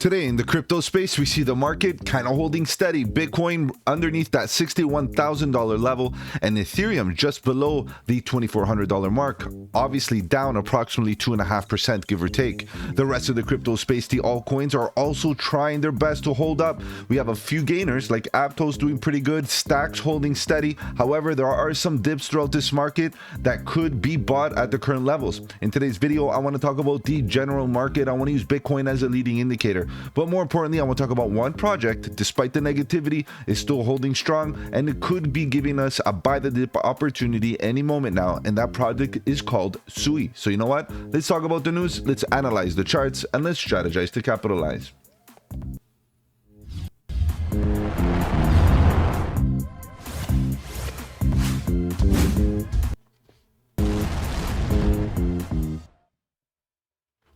Today in the crypto space, we see the market kind of holding steady. Bitcoin underneath that $61,000 level and Ethereum just below the $2,400 mark, obviously down approximately 2.5%, give or take. The rest of the crypto space, the altcoins, are also trying their best to hold up. We have a few gainers like Aptos doing pretty good, Stacks holding steady. However, there are some dips throughout this market that could be bought at the current levels. In today's video, I want to talk about the general market. I want to use Bitcoin as a leading indicator. But more importantly, I want to talk about one project, despite the negativity, is still holding strong, and it could be giving us a buy the dip opportunity any moment now, and that project is called SUI. So you know what? Let's talk about the news, let's analyze the charts, and let's strategize to capitalize.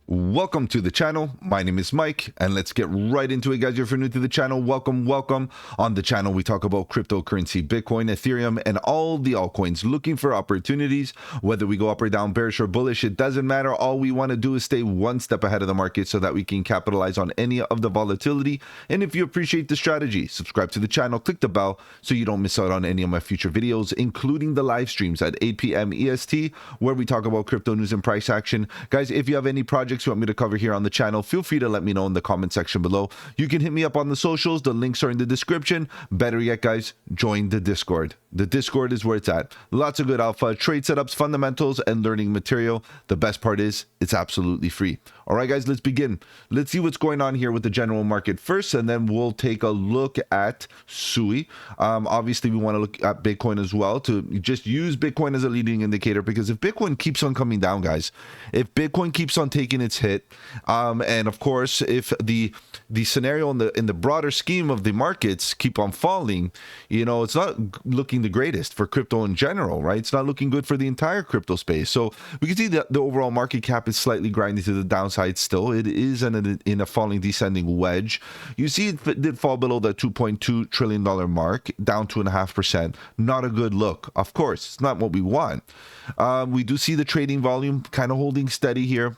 Welcome to the channel. My name is Mike, and let's get right into it, guys. If you're new to the channel, welcome. On the channel, we talk about cryptocurrency, Bitcoin, Ethereum, and all the altcoins, looking for opportunities. Whether we go up or down, bearish or bullish, it doesn't matter. All we want to do is stay one step ahead of the market so that we can capitalize on any of the volatility. And if you appreciate the strategy, subscribe to the channel, click the bell so you don't miss out on any of my future videos, including the live streams at 8 p.m. EST, where we talk about crypto news and price action. Guys, if you have any projects you want me to cover here on the channel, feel free to let me know in the comment section below. You can hit me up on the socials. The links are in the description. Better yet, guys, join the Discord. The Discord is where it's at. Lots of good alpha, trade setups, fundamentals, and learning material. The best part is it's absolutely free. All right, guys, let's begin. Let's see what's going on here with the general market first, and then we'll take a look at SUI. Obviously, we want to look at Bitcoin as well, to just use Bitcoin as a leading indicator, because if Bitcoin keeps on coming down, guys, if Bitcoin keeps on taking its hit, and of course, if the scenario in the broader scheme of the markets keep on falling, you know, it's not looking the greatest for crypto in general, right? It's not looking good for the entire crypto space. So we can see that the overall market cap is slightly grinding to the downside still. It is in a falling, descending wedge. You see it did fall below the $2.2 trillion mark, down 2.5%. Not a good look. Of course, it's not what we want. We do see the trading volume kind of holding steady here.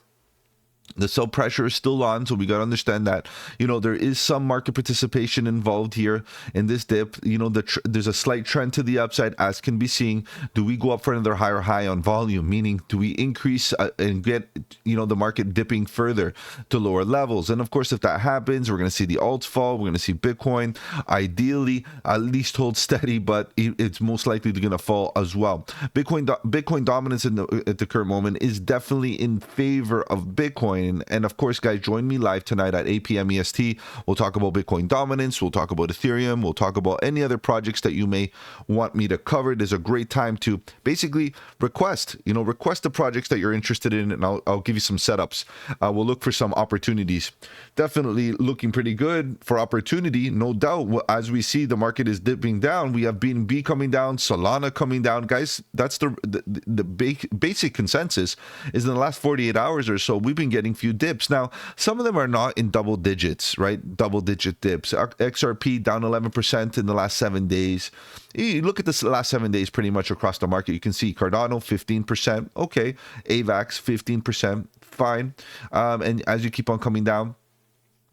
The sell pressure is still on, so we got to understand that, you know, there is some market participation involved here in this dip. You know, there's a slight trend to the upside, as can be seen. Do we go up for another higher high on volume? Meaning, do we increase and get, you know, the market dipping further to lower levels? And of course, if that happens, we're going to see the alts fall. We're going to see Bitcoin ideally at least hold steady, but it's most likely going to fall as well. Bitcoin dominance at the current moment is definitely in favor of Bitcoin. And of course, guys, join me live tonight at 8 p.m. EST. We'll talk about Bitcoin dominance. We'll talk about Ethereum. We'll talk about any other projects that you may want me to cover. There's a great time to basically request the projects that you're interested in, and I'll give you some setups. We'll look for some opportunities. Definitely looking pretty good for opportunity, no doubt. As we see the market is dipping down, we have BNB coming down, Solana coming down. Guys, that's the basic consensus is in the last 48 hours or so, we've been getting few dips. Now, some of them are not in double digits, right? Double digit dips. XRP down 11% in the last 7 days. You look at this last 7 days pretty much across the market. You can see Cardano 15%. Okay. AVAX 15%. Fine. And as you keep on coming down,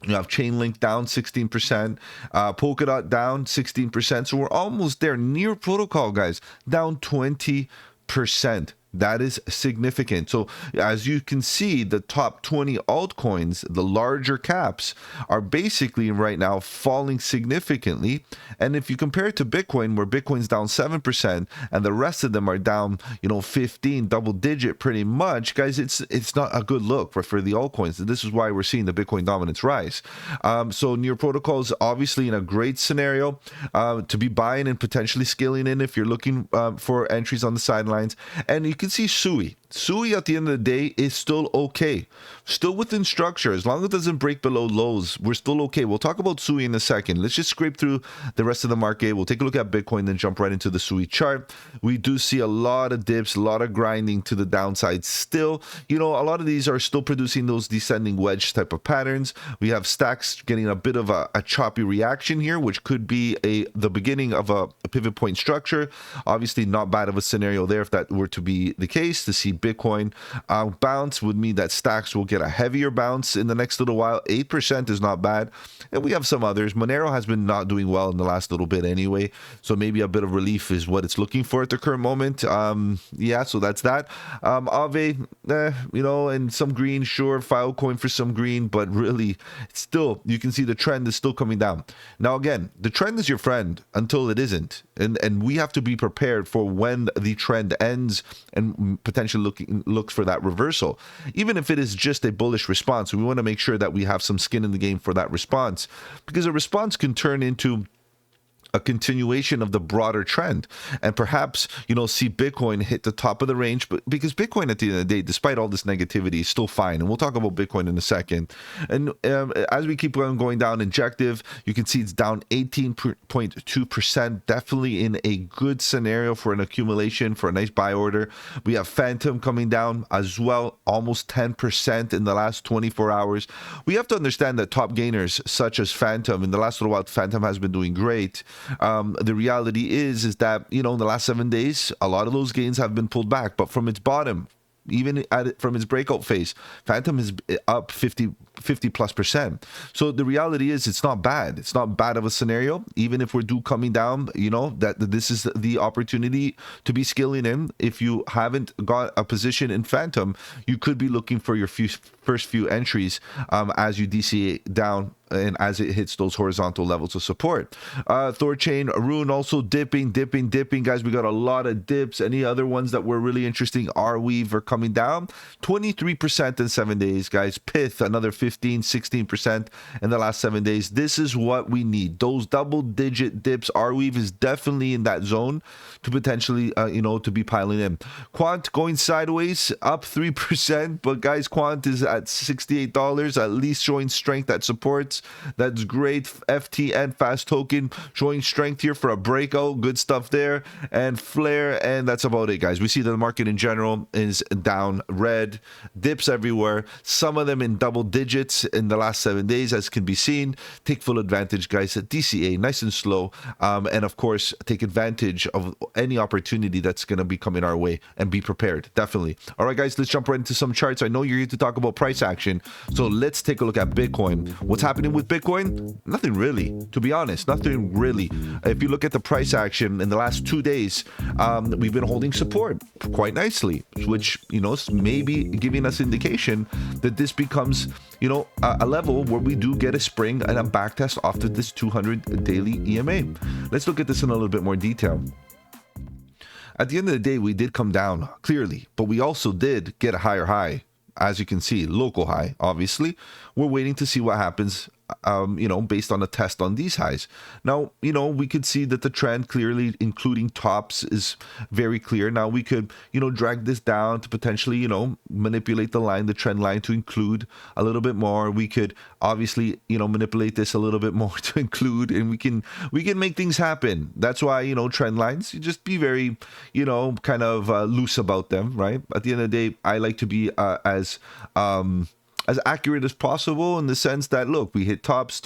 you have Chainlink down 16%, Polkadot down 16%. So we're almost there. Near Protocol, guys, down 20%. That is significant. So as you can see, the top 20 altcoins, the larger caps, are basically right now falling significantly. And if you compare it to Bitcoin, where Bitcoin's down 7% and the rest of them are down, you know, 15, double digit pretty much, guys, it's not a good look for the altcoins. This is why we're seeing the Bitcoin dominance rise. So Near Protocol is obviously in a great scenario to be buying and potentially scaling in if you're looking for entries on the sidelines. And you can see SUI. SUI at the end of the day is still okay, still within structure. As long as it doesn't break below lows, we're still okay. We'll talk about SUI in a second. Let's just scrape through the rest of the market. We'll take a look at Bitcoin, then jump right into the SUI chart. We do see a lot of dips, a lot of grinding to the downside still. You know, a lot of these are still producing those descending wedge type of patterns. We have Stacks getting a bit of a choppy reaction here, which could be the beginning of a pivot point structure. Obviously not bad of a scenario there if that were to be the case, to see Bitcoin. Bounce would mean that stacks will get a heavier bounce in the next little while. 8% is not bad. And we have some others. Monero has been not doing well in the last little bit anyway. So maybe a bit of relief is what it's looking for at the current moment. Yeah, so that's that. Aave, and some green, sure. Filecoin for some green, but really, still, you can see the trend is still coming down. Now, again, the trend is your friend until it isn't. And we have to be prepared for when the trend ends and potentially looks for that reversal. Even if it is just a bullish response, we want to make sure that we have some skin in the game for that response, because a response can turn into a continuation of the broader trend and perhaps, see Bitcoin hit the top of the range. But because Bitcoin at the end of the day, despite all this negativity, is still fine. And we'll talk about Bitcoin in a second. And as we keep on going down, Injective, you can see it's down 18.2%, definitely in a good scenario for an accumulation, for a nice buy order. We have Phantom coming down as well, almost 10% in the last 24 hours. We have to understand that top gainers such as Phantom, in the last little while, Phantom has been doing great. The reality is that, in the last 7 days, a lot of those gains have been pulled back, but from its bottom, even from its breakout phase, Phantom is up 50 plus percent. So the reality is it's not bad. It's not bad of a scenario. Even if we're coming down, that this is the opportunity to be scaling in. If you haven't got a position in Phantom, you could be looking for your first few entries as you DCA down and as it hits those horizontal levels of support. Thorchain, Rune also dipping. Guys, we got a lot of dips. Any other ones that were really interesting? Arweave are coming down 23% in 7 days, guys. Pith, another 15-16% in the last 7 days. This is what we need. Those double-digit dips. Arweave is definitely in that zone to potentially, to be piling in. Quant going sideways, up 3%. But guys, Quant is at $68, at least showing strength at supports. That's great. FT and Fast Token showing strength here for a breakout. Good stuff there. And Flare, and that's about it, guys. We see the market in general is down red. Dips everywhere. Some of them in double digits in the last 7 days, as can be seen. Take full advantage, guys. At DCA, nice and slow. And of course, take advantage of any opportunity that's going to be coming our way and be prepared. Definitely. All right, guys, let's jump right into some charts. I know you're here to talk about price action. So let's take a look at Bitcoin. What's happening with Bitcoin? Nothing really, to be honest. Nothing really. If you look at the price action in the last 2 days, we've been holding support quite nicely, which, is maybe giving us indication that this becomes, a level where we do get a spring and a back test after this 200 daily EMA. Let's look at this in a little bit more detail. At the end of the day, we did come down clearly, but we also did get a higher high. As you can see, local high, obviously. We're waiting to see what happens, based on a test on these highs. Now, we could see that the trend clearly, including tops, is very clear. Now, we could, drag this down to potentially, manipulate the trend line to include a little bit more. We could obviously, manipulate this a little bit more to include, and we can make things happen. That's why, trend lines, you just be very, kind of loose about them, right? At the end of the day, I like to be as accurate as possible, in the sense that, look, we hit tops.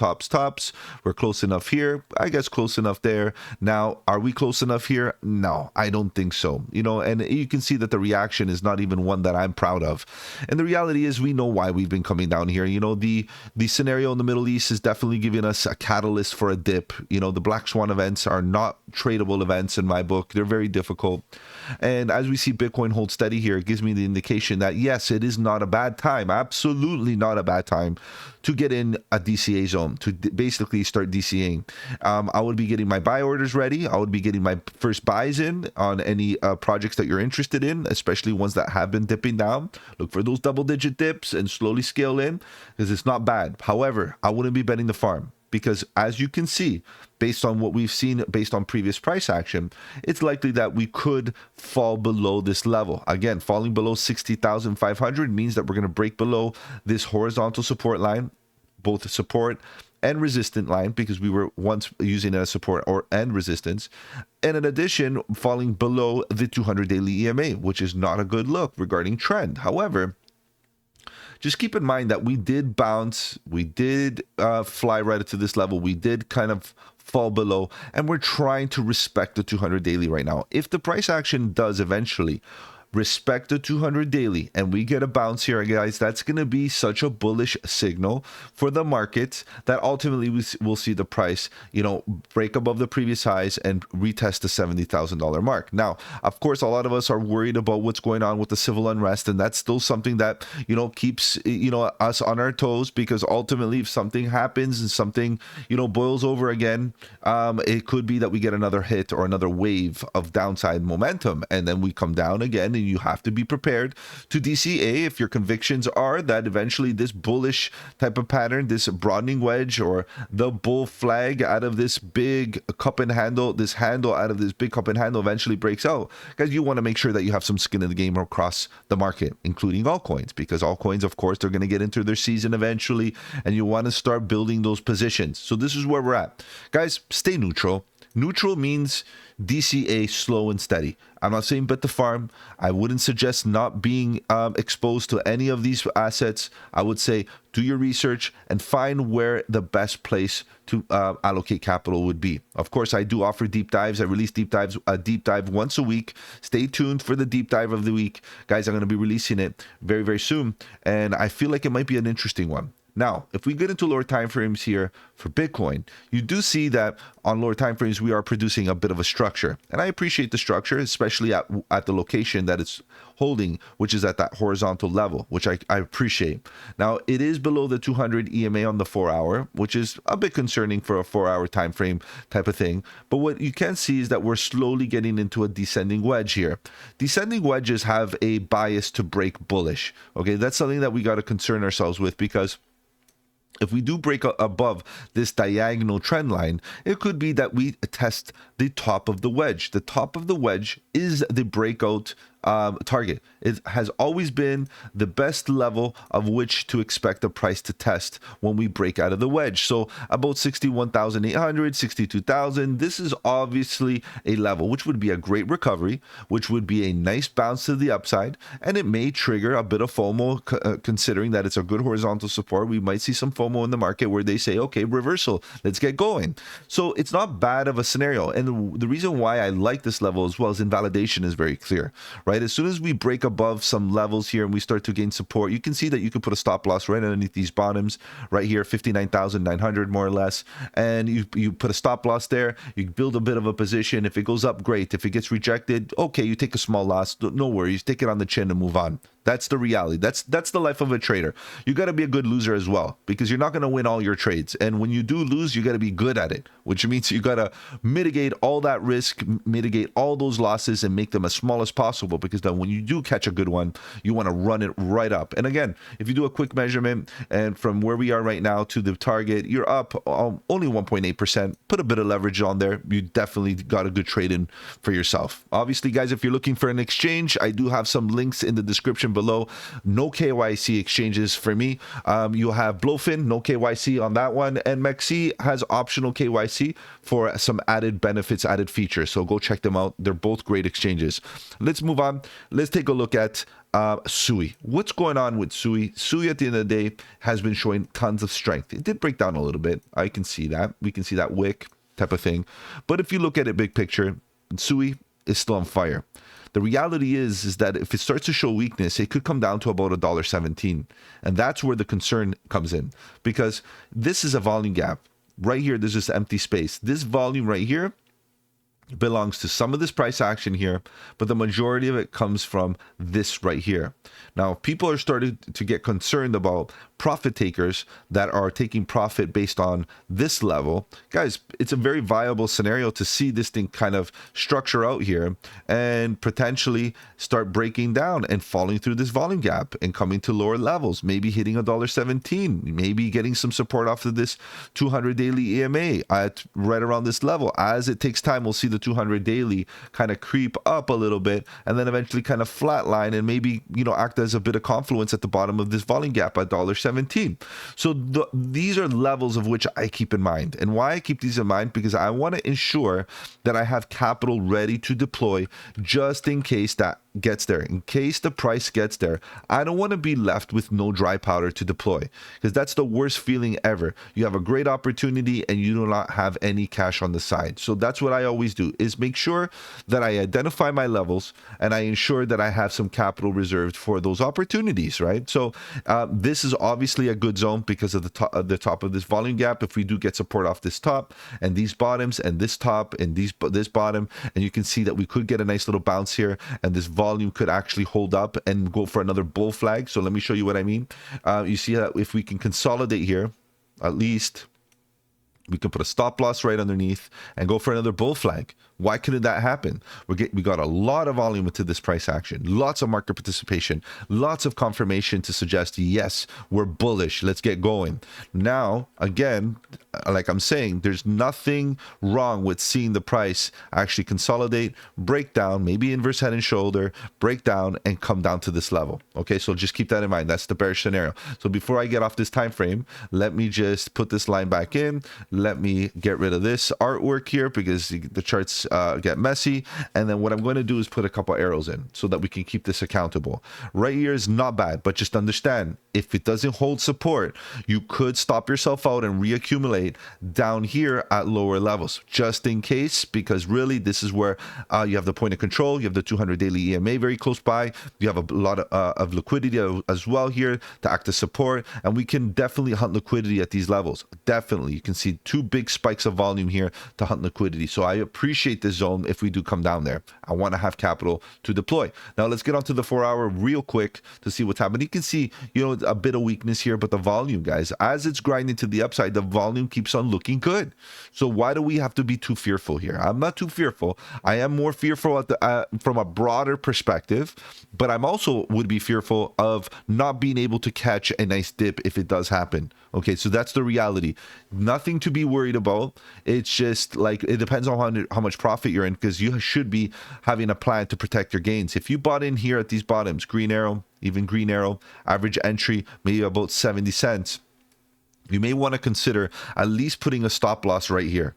We're close enough here. I guess close enough there. Now, are we close enough here? No, I don't think so. And you can see that the reaction is not even one that I'm proud of. And the reality is, we know why we've been coming down here. The scenario in the Middle East is definitely giving us a catalyst for a dip. The black swan events are not tradable events in my book. They're very difficult. And as we see Bitcoin hold steady here, it gives me the indication that, yes, it is not a bad time. Absolutely not a bad time to get in a DCA zone, to basically start DCAing. I would be getting my buy orders ready. I would be getting my first buys in on any projects that you're interested in, especially ones that have been dipping down. Look for those double-digit dips and slowly scale in, because it's not bad. However, I wouldn't be betting the farm, because as you can see, based on what we've seen, based on previous price action, it's likely that we could fall below this level. Again, falling below 60,500 means that we're going to break below this horizontal support line, both support and resistant line, because we were once using it as support and resistance. And in addition, falling below the 200 daily EMA, which is not a good look regarding trend. However, just keep in mind that we did bounce, we did fly right to this level, we did kind of fall below, and we're trying to respect the 200 daily right now. If the price action does eventually respect the 200 daily and we get a bounce here, guys, that's going to be such a bullish signal for the market that ultimately we'll see the price, break above the previous highs and retest the $70,000 mark. Now, of course, a lot of us are worried about what's going on with the civil unrest, and that's still something that, keeps, us on our toes, because ultimately if something happens and something, boils over again, it could be that we get another hit or another wave of downside momentum, and then we come down again, and you have to be prepared to DCA if your convictions are that eventually this bullish type of pattern, this broadening wedge or the bull flag out of this big cup and handle, this handle out of this big cup and handle eventually breaks out. Guys, you want to make sure that you have some skin in the game across the market, including altcoins, because altcoins, of course, they're going to get into their season eventually, and you want to start building those positions. So this is where we're at. Guys, stay neutral. Neutral means DCA, slow and steady. I'm not saying bet the farm. I wouldn't suggest not being exposed to any of these assets. I would say do your research and find where the best place to allocate capital would be. Of course, I do offer deep dives. I release a deep dive once a week. Stay tuned for the deep dive of the week. Guys, I'm going to be releasing it very, very soon, and I feel like it might be an interesting one. Now, if we get into lower time frames here for Bitcoin, you do see that on lower time frames, we are producing a bit of a structure. And I appreciate the structure, especially at the location that it's holding, which is at that horizontal level, which I appreciate. Now, it is below the 200 EMA on the 4-hour, which is a bit concerning for a 4-hour time frame type of thing. But what you can see is that we're slowly getting into a descending wedge here. Descending wedges have a bias to break bullish. Okay, that's something that we got to concern ourselves with, because if we do break above this diagonal trend line, it could be that we test the top of the wedge. The top of the wedge is the breakout target. It has always been the best level of which to expect the price to test when we break out of the wedge. So about 61,800, 62,000. This is obviously a level which would be a great recovery, which would be a nice bounce to the upside, and it may trigger a bit of FOMO, considering that it's a good horizontal support. We might see some FOMO in the market where they say, okay, reversal, let's get going. So it's not bad of a scenario. And the reason why I like this level as well as invalidation is very clear, right? As soon as we break above some levels here and we start to gain support, you can see that you can put a stop loss right underneath these bottoms right here, 59,900 more or less. And you put a stop loss there, you build a bit of a position. If it goes up, great. If it gets rejected, okay, you take a small loss. No worries. Take it on the chin and move on. That's the reality. That's the life of a trader. You got to be a good loser as well, because you're not going to win all your trades. And when you do lose, you got to be good at it, which means you got to mitigate all that risk, mitigate all those losses, and make them as small as possible, because then when you do catch a good one, you want to run it right up. And again, if you do a quick measurement and from where we are right now to the target, you're up only 1.8%. Put a bit of leverage on there. You definitely got a good trade in for yourself. Obviously, guys, if you're looking for an exchange, I do have some links in the description below. No KYC exchanges for me. You have Blowfin, no KYC on that one, and Mexi has optional KYC for some added benefits, added features. So go check them out. They're both great exchanges. Let's move on. Let's take a look at SUI. What's going on with SUI? SUI at the end of the day has been showing tons of strength. It did break down a little bit. I can see that. We can see that wick type of thing. But if you look at it big picture, SUI is still on fire. The reality is that if it starts to show weakness, it could come down to about $1.17. And that's where the concern comes in, because this is a volume gap. Right here, there's this empty space. This volume right here belongs to some of this price action here, but the majority of it comes from this right here. Now, people are starting to get concerned about profit takers that are taking profit based on this level. Guys, it's a very viable scenario to see this thing kind of structure out here and potentially start breaking down and falling through this volume gap and coming to lower levels, maybe hitting $1.17, maybe getting some support off of this 200 daily EMA at right around this level. As it takes time, we'll see the 200 daily kind of creep up a little bit and then eventually kind of flatline and maybe, act as a bit of confluence at the bottom of this volume gap at $1.17. 17. So these are levels of which I keep in mind. And why I keep these in mind? Because I want to ensure that I have capital ready to deploy just in case that gets there. In case the price gets there, I don't want to be left with no dry powder to deploy, because that's the worst feeling ever. You have a great opportunity and you do not have any cash on the side. So that's what I always do, is make sure that I identify my levels and I ensure that I have some capital reserved for those opportunities, right? So this is obviously a good zone because of the top of this volume gap. If we do get support off this top and these bottoms and this top and this bottom, and you can see that we could get a nice little bounce here, and this volume could actually hold up and go for another bull flag. So let me show you what I mean. You see that if we can consolidate here, at least we can put a stop loss right underneath and go for another bull flag. Why couldn't that happen? We got a lot of volume into this price action, lots of market participation, lots of confirmation to suggest, yes, we're bullish. Let's get going. Now, again, like I'm saying, there's nothing wrong with seeing the price actually consolidate, break down, maybe inverse head and shoulder, break down and come down to this level. Okay, so just keep that in mind. That's the bearish scenario. So before I get off this time frame, let me just put this line back in. Let me get rid of this artwork here because the charts get messy. And then what I'm going to do is put a couple arrows in so that we can keep this accountable. Right here is not bad, but just understand, if it doesn't hold support, you could stop yourself out and reaccumulate down here at lower levels, just in case, because really this is where you have the point of control. You have the 200 daily EMA very close by. You have a lot of liquidity as well here to act as support, and we can definitely hunt liquidity at these levels. Definitely, you can see two big spikes of volume here to hunt liquidity. So I appreciate this zone if we do come down there. I want to have capital to deploy. Now let's get onto the 4-hour real quick to see what's happening. You can see, you know, a bit of weakness here, but the volume, guys, as it's grinding to the upside, the volume keeps on looking good. So why do we have to be too fearful here? I'm not too fearful. I am more fearful at the, from a broader perspective, but I'm also would be fearful of not being able to catch a nice dip if it does happen. Okay, so that's the reality. Nothing to be worried about. It's just like, it depends on how much profit you're in, because you should be having a plan to protect your gains. If you bought in here at these bottoms, green arrow, even green arrow, average entry, maybe about 70 cents, you may want to consider at least putting a stop loss right here.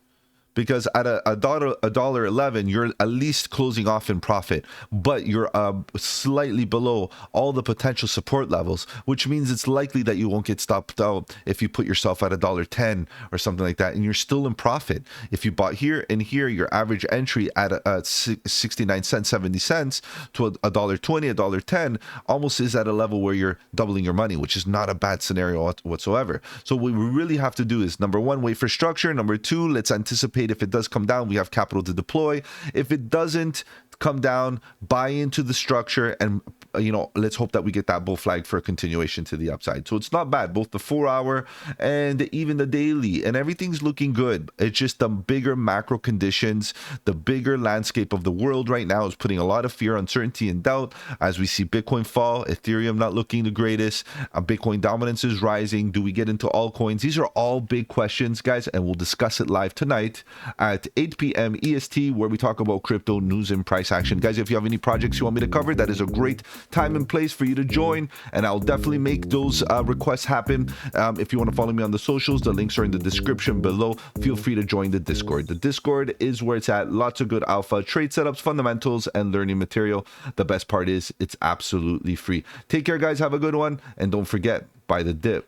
Because at $1.11, you're at least closing off in profit, but you're slightly below all the potential support levels, which means it's likely that you won't get stopped out if you put yourself at $1.10 or something like that, and you're still in profit. If you bought here and here, your average entry at 69 cents, 70 cents to $1.20, $1.10 almost is at a level where you're doubling your money, which is not a bad scenario whatsoever. So what we really have to do is, number one, wait for structure. Number two, let's anticipate if it does come down, we have capital to deploy. If it doesn't come down, buy into the structure, and you know, let's hope that we get that bull flag for a continuation to the upside. So it's not bad, both the 4-hour and even the daily, and everything's looking good. It's just the bigger macro conditions, the bigger landscape of the world right now is putting a lot of fear, uncertainty, and doubt as we see Bitcoin fall, Ethereum not looking the greatest, Bitcoin dominance is rising. Do we get into altcoins? These are all big questions, guys, and we'll discuss it live tonight at 8 p.m. EST, where we talk about crypto news and price action. Guys, if you have any projects you want me to cover, that is a great time and place for you to join, and I'll definitely make those requests happen. If you want to follow me on the socials, the links are in the description below. Feel free to join the Discord. The Discord is where it's at. Lots of good alpha, trade setups, fundamentals, and learning material. The best part is it's absolutely free. Take care, guys. Have a good one, and don't forget, buy the dip.